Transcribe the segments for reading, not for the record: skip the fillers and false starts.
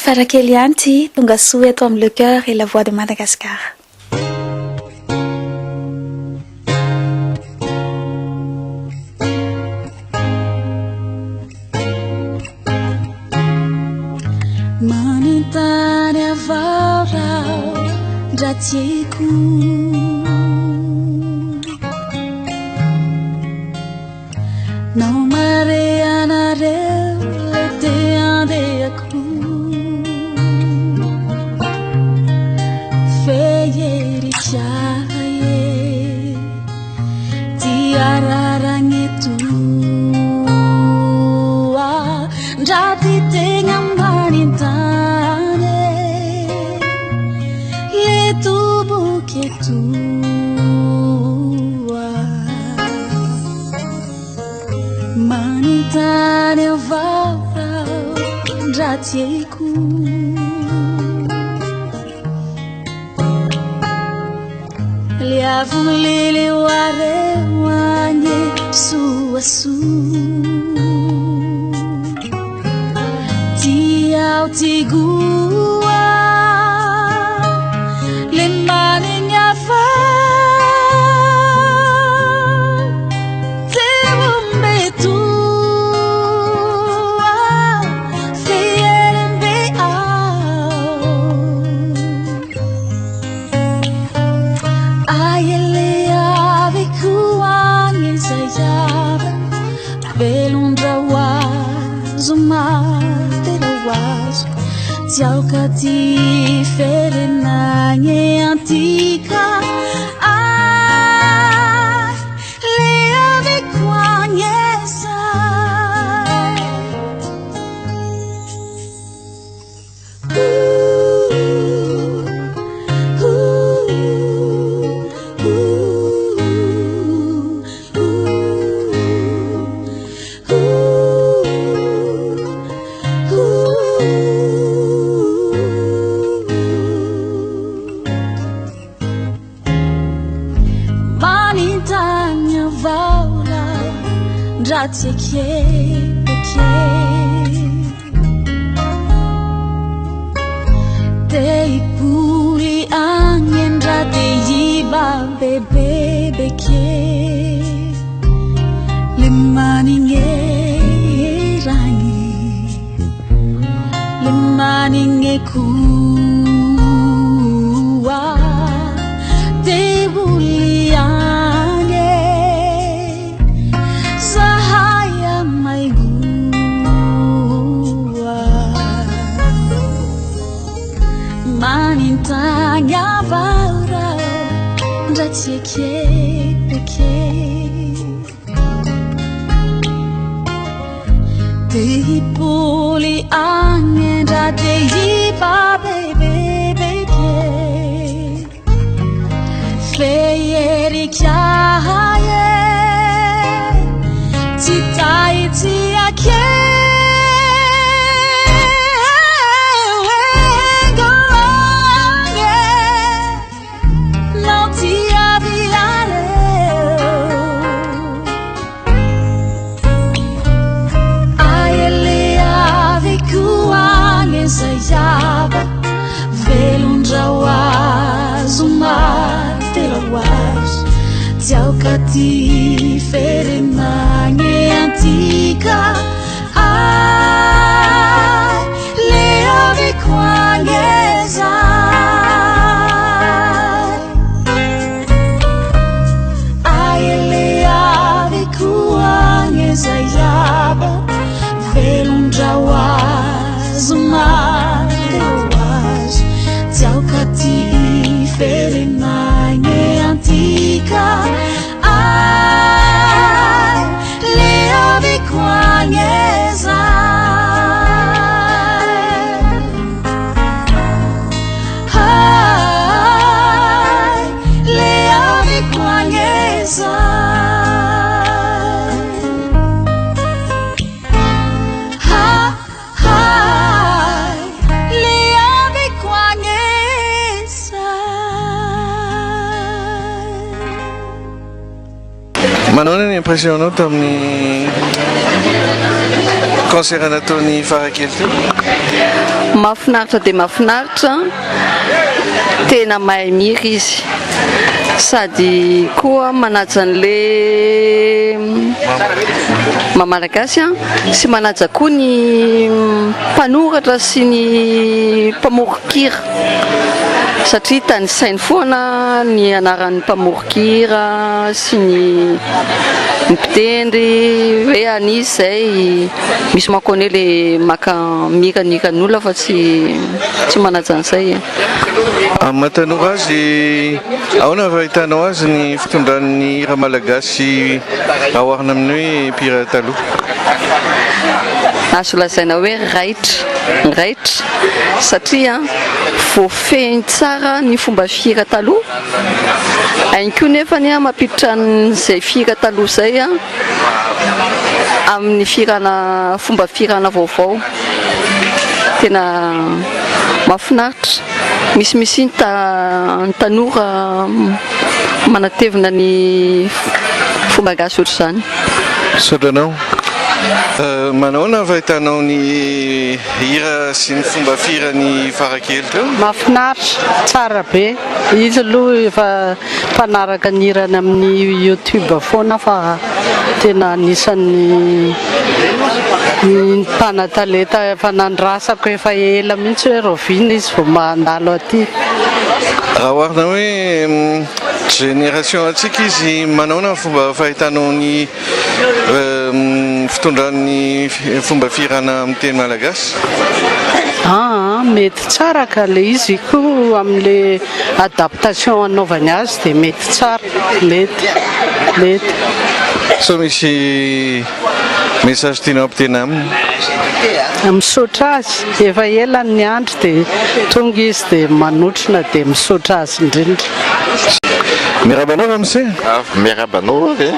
farakely anty tonga soa eto amin'ny le cœur et la voix de Madagascar. Manintany avarao ndra tieko nao mare anareo le te andehako feyerikiaye tiararagnetua ndra ty tegna manintany le toboketua manintany avarao ndra tieko le avonlele oareo agne soasoa tiao tigoa le manigny afa teombetoa feerembe ao aiele aveko agny zayava velondraoazo materaoazo tiaoka ty ferenagny antika le aveko agny esay manintany avarao ndra tiekeke te hipoly agny ndra te hiba bebebeke le manigny ragny le manigny koa te boly agny sahaya maigoa manintany avarao ndra tiekeke te hipoly agny ndra te hiba bebebeke feyerikiaye titaitiake egoange não tiaviareo aiele aveko agny zayava velondraoazo materaoazo tiaoka ty ferenagny antika le aveko agny esay aiele aveko agny zayava velondraoazo materaoazo tiaoka ty ferenagny antika le aveko agny esay le aveko agny esay le aveko agny esay manona ny impression-nao tamin'ny concert nataony farakely teo? mahafinaritra dia mahafinaritra, tena mahay mihira izy, sady koa manaja an'le mamalagasy sy manaja koa ny mpanoratra sy ny mpamorokira, satria tanisainy foana ny anaran'ny mpamorokira sy ny mpitendry hoe anisy zay, misy makone le maka miran'olona fa tsy manaja an'izay. Matanora azy, ahoana fa hitanao azy ny fitondran'ny hira malagasy ahoarina amin'ny hoe mpihira taloha? Azo lazaina hoe raitra satria voafehiny tsara ny fomba fihira taloha, hainy koa nefa ny mampiditra an'izay fihira taloha zay amin'ny fomba fihirana vaovao, tena mahafinaritra. Misy ny tanora manatevina ny fomba gasy ohatr'izany. Sodranao, manaona fa hitanao ny hira sy ny fomba fihirany Farakely teo? Mahafinaritra, tsara be. Izy aloha efa mpanaraka ny hirany amin'ny YouTube foana fa tena anisan'ny mpanatalenta efa nandrasako efa ela mihitsy hoe rovina izy vao mandalo aty. Raha oharina hoe génération antsika izy, manaona fomba fahitanao ny fitondran'ny fomba fihirana amin'ny teny malagasy? Mety tsara ka le izy koa amin'le adaptation anaovany azy dia mety tsara, mety. So misy message tianao ampitena aminy? Misaotra azy, efa ela ny andro dia tonga izy dia manotrona dia misaotra azy indrindra. Miarabanao ramose? Miarabanao dia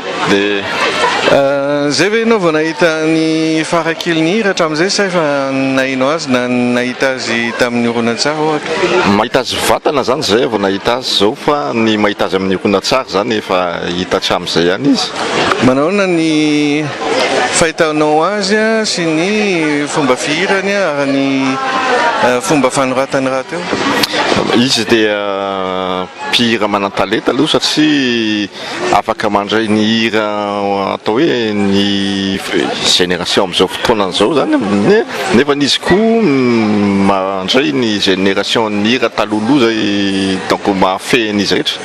zay ve ianao vao nahita ny Farakely ny hira hatramin'izay sa efa nahinao azy na nahita azy tamin'ny horonan-tsary ohatra? Mahita azy vatana zany zay vao nahita azy zao, fa ny mahita azy amin'ny horonan-tsary zany efa hita hatramin'izay ihany izy. Manaona ny fahitanao azy sy ny fomba fihirany ary ny fomba fanoratany raha teo? Izy dia mpihira manan-talenta aloha satria afaka mandray ny hira atao hoe ny génération amin'izao fotoanan'izao zany, nefa izy koa mandray ny génération ny hira taloloha zay, donc mahafehin'izy rehetra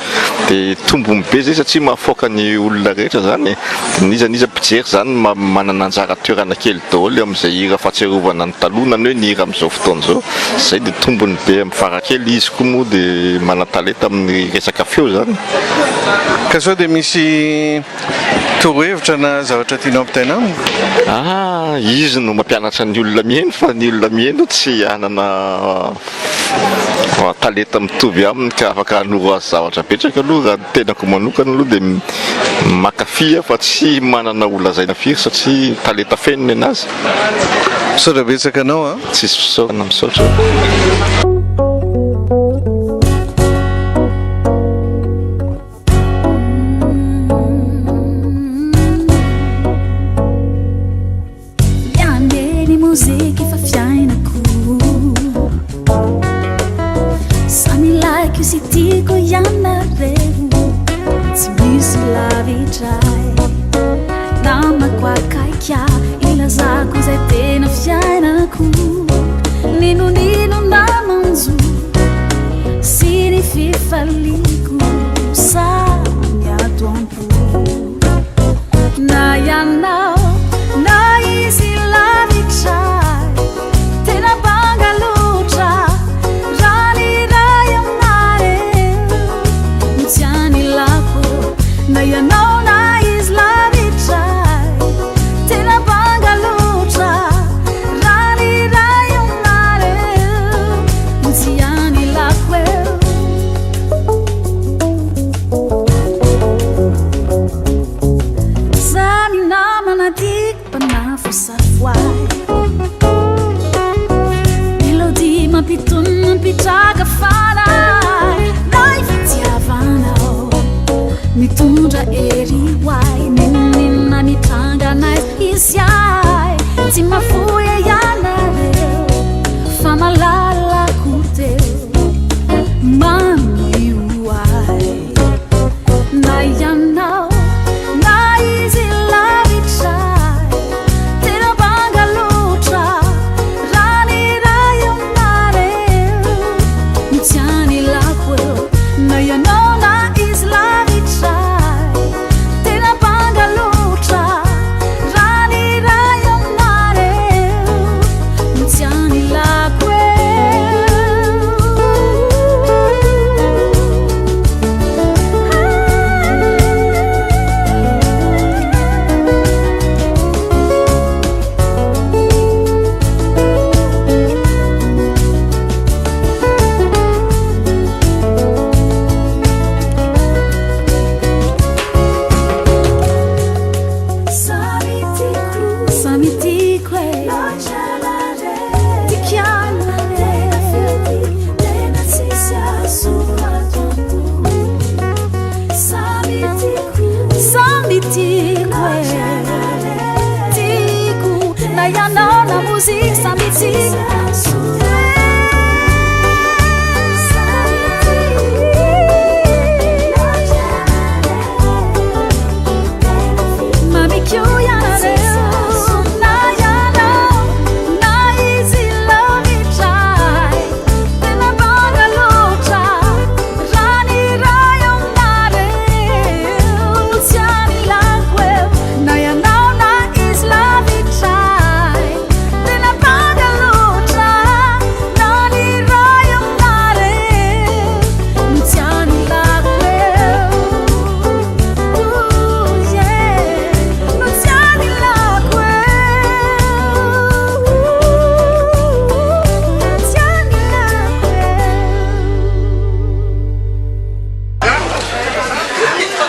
dia tombony be zay satria mahafoaka ny olona rehetra zany. Niza mpijery zany manana anjara toerana kely daholo amin'izay hira fahatsiarovana ny taloha na hoe ny hira amin'izao fotoan'izao, zay dia tombony be amin'ny Farakely. Izy koa moa dia manan-talenta amin'ny resaka feo zany. Ka sao dia misy torohevitra na zavatra tianao ampitaina aminy? Izy no mampianatra ny olona mihaino, fa ny olona mihaino tsy hanana talenta mitovy aminy ka afaka hanoro azy zavatra betsaka aloha. Raha tenako manokana aloha dia makafia fa tsy manana olazaina firy satria talenta feniny anazy. Misaotra betsaka anao Tsisy fisaorana, misaotra.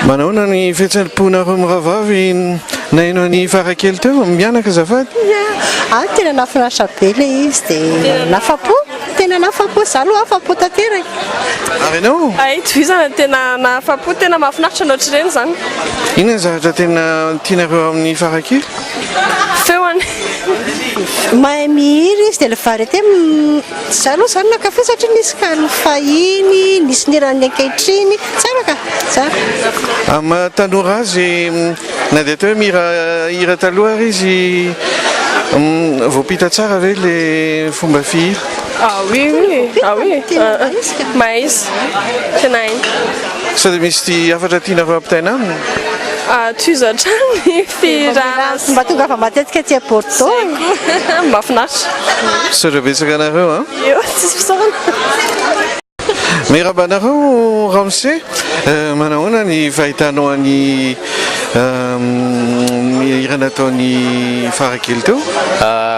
Manao ny fihetsem-ponareo miravavy naino ny farakely teo mianaka azafady. Tena nafinaritra be le izy dia nafapo. Tena nafapo za aloha afapo tanteraka. Ary ianao? Tovizana tena nafapo tena mahafinaritra anao ireny zany. Inona zavatra tena tianareo amin'ny farakely? Feoany. Mahay mihira izy dia le variété za aloha zany nakafe satria nisy kalofahiny, nisy nirany ankehitriny, tsara ka, tsara. Amin'ny tanora azy na dia atao hoe mihira taloha ary izy voapita tsara ve le fomba fihira? Oui. Mahay izy. Tena hainy. Sao dia misy hafatra tianareo ampitaina aminy? Tohizatra ny fihirana. Mba tonga fa matetika aty Porto. Mahafinaritra. Saotra betsaka anareo Io, tsisy fisaorana. Mirabanareo Ramsey, manahoana ny fahitanao any hira nataony farakely teo?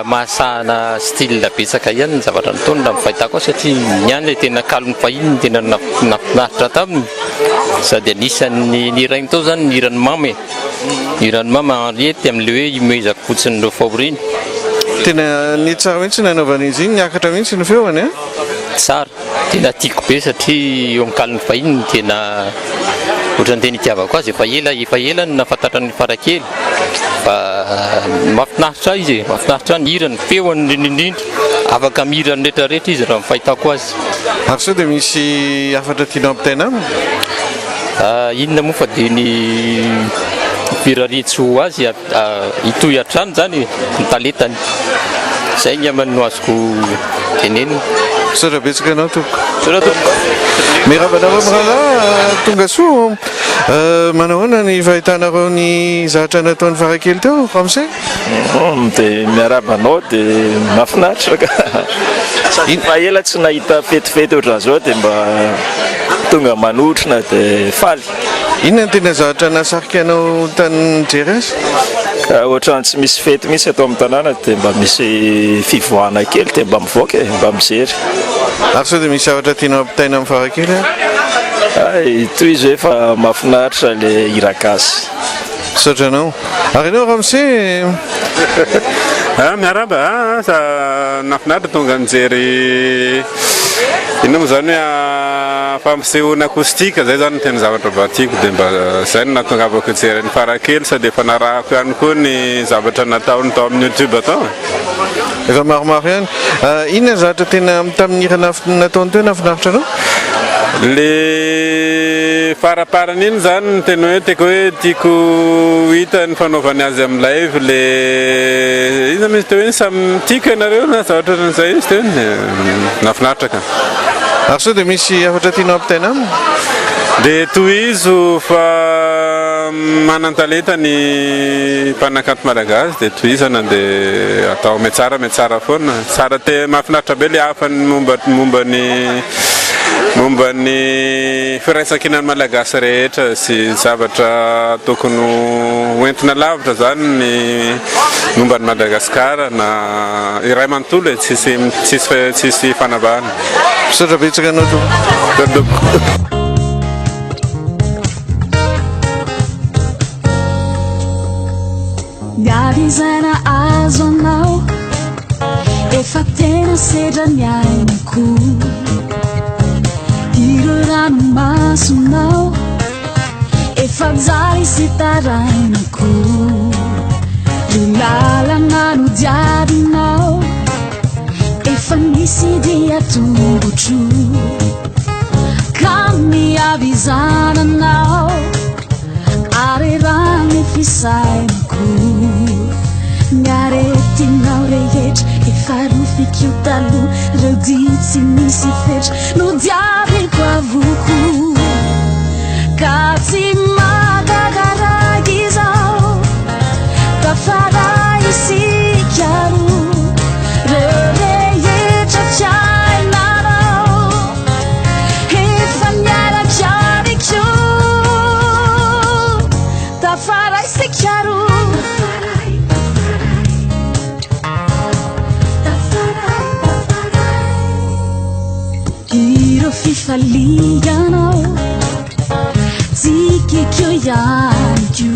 Mahasahana style betsaka ihany ny zavatra nataony raha fahitako satria niany le tena kalony fahiny tena nafinaritra taminy sady anisan'ny nirainy tao zany nirany mamy Henriette amin'le hoe imezaka fotsiny reo faoriny. Tena ny tsara mihitsy nanaovana izy iny, niakatra mihitsy ny feoany a? Tsara, tena tiako be satria eo amin'ny kalony fahiny tena ohatrany tena itiavako azy efa ela ny nafantatra ny farakely fa mahafinaritra izy mahafinaritra ny hirany feoany indrindra afaka mihira ny rehetrarehetra izy raha fahitako azy. Ary sao dia misy hafatra tianao ampitaina aminy? Inona moa fa dia ny firaretso azy hitohy hatrany zany ny taletany zay ny amano azoko tenenina. Saotra betsaka anao tompoko. Mirabanareo mirahalahy tonga soa, manahoana ny fahitanareo ny zavatra nataony farakely teo Ramsey? Dia miarabanao dia mahafinaritra ka. Fa ela tsy nahita fetifety ohatran'izao dia mba tonga manotrina dia faly. Inona ny tena zavatra nasarika anao tany jery azy? Ohatrany tsy misy fety misy atao amin'ny tanàna dia mba misy fivoahana kely dia mba mivoaka mba mijery. Ary sao dia misy zavatra tianao ampitaina amin'ny farakely? Toy izy hoe efa mahafinaritra le hira gasy. Saotra anao. Ary ianao Ramsey? Miaraba, nafinaritra tonga nijery inona moa zany hoe fampisehoana akoustika zay zany tena zavatra mba tiako dia mba zay no nahatongavako hijery ny farakely sady efa narahako ihany koa ny zavatra nataony tao amin'ny YouTube atao. Efa maromaro ihany. Inona zavatra tena tamin'ny hira nataony teo nafinaritra anao? Le faraparany iny zany ny tena hoe tiako hita ny fanaovany azy amin'ny live le izy misy teo hoe samy tiako ianareo na zavatra n'izay izy teo nafinaritra ka. Ary sao dia misy hafatra tianao ampitaina aminy? Dia tohizo fa manan-talenta ny mpanakanto malagasy dia tohizana dia atao metsara foana. Tsara te mahafinaritra be le hafany momba ny firaisan-kinan'ny malagasy rehetra sy zavatra tokony hoentina lavitra zany ny momba ny Madagasikara na iray manontolo tsisy fanavahana. Saotra betsaka anao tompoko. Garizana azo anao efa tena sedra ny ainiko ireo ranomasonao efa jary sy tarainako ry lalana no diadinao efa nisy dia tongotro ka miavizananao ary raha ny fisainako miaretinao rehetra efa rofiko taloha reo dia tsy misy fetra no diaviko avoko ka tsy matakaraka izao tafaray isika roa reo rehetra fiainanao efa miaraka amiko tafaray isika roa. Ireo fifalianao tsy kikiyanju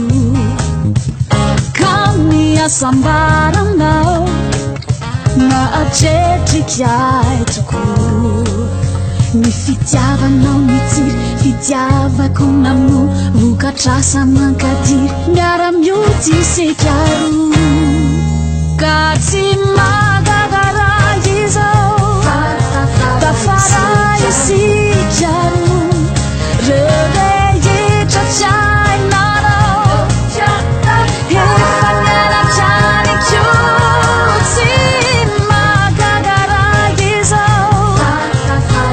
kami asambaranao na ajetrikyai toko ny fitiavanao mitsiry fitiavako namo vokatrasa mankatiry miara-mioty sekaro ka tsy magagara izao tafara isikaro rereyetra fiainanao efa niarakianiko tsy magagara izao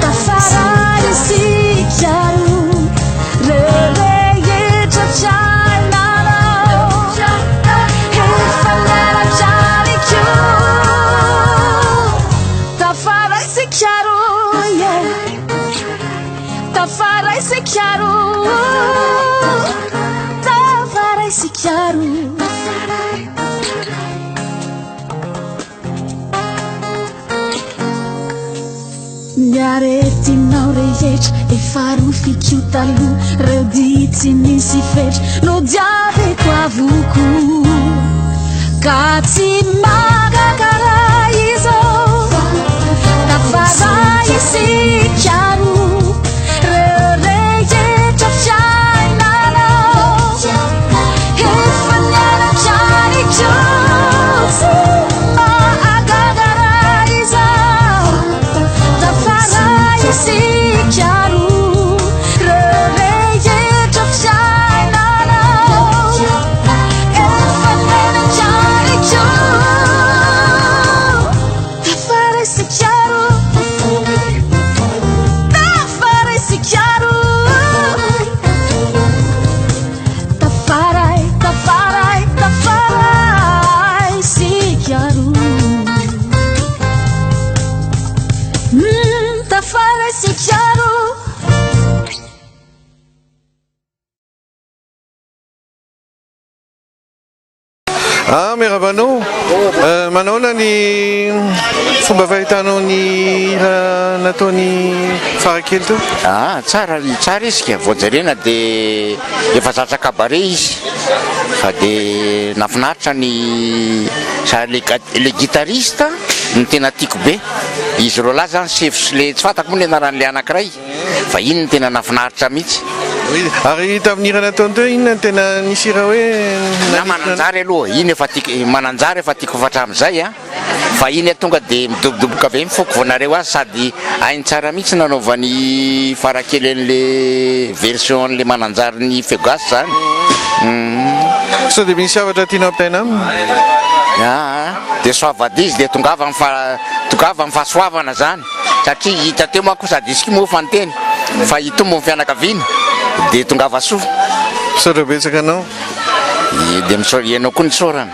tafara isikaro rereyetra fiainanao efa niarakianiko tafara isikaro tafara isikaro tafara isikaro miaretinao rehetra efa rofiko taloha reo dia tsy misy fetra no diaveko avoko ka tsy magagara izao tafara isikaro rereyetra fiainanao efa niarakianiko tsy magagara izao tafara isikaro rereyetra fiainanao efa niarakianiko tafara isikaro tafara isikaro tafarai tafarai tafarai isikaro tafara isikaro Mirabanao, manona ny fomba fahitanao ny hira nataony farakely teo? Tsara izy ka voajerena dia efa zatra kabare izy fa dia nafinaritra ny le guitariste ny tena tiako be izy ro lahy zany sevitry le tsy fantako moa ny anaran'le anankiray fa iny ny tena nafinaritra mihitsy. Ary tamin'ny hira nataony teo inona ny tena nisy hira hoe na mananjary aloha iny efa tiako mananjary efa tiako fatra amin'izay fa iny tonga dia midobodoboka avy mifoko vonareo azy sady hainy tsara mihitsy nanaovany farakely an'le version an'le mananjary ny fegasy zany. So dia misy zavatra tianao ampitaina aminy? Dia soavady izy dia tongava amin'ny fahasoavana zany satria hita teo manko sady isika moa fanteny fa hitombo ny fianakaviana dia tongava soa. Misaotra betsaka anao. Dia ianao koa ny sorana.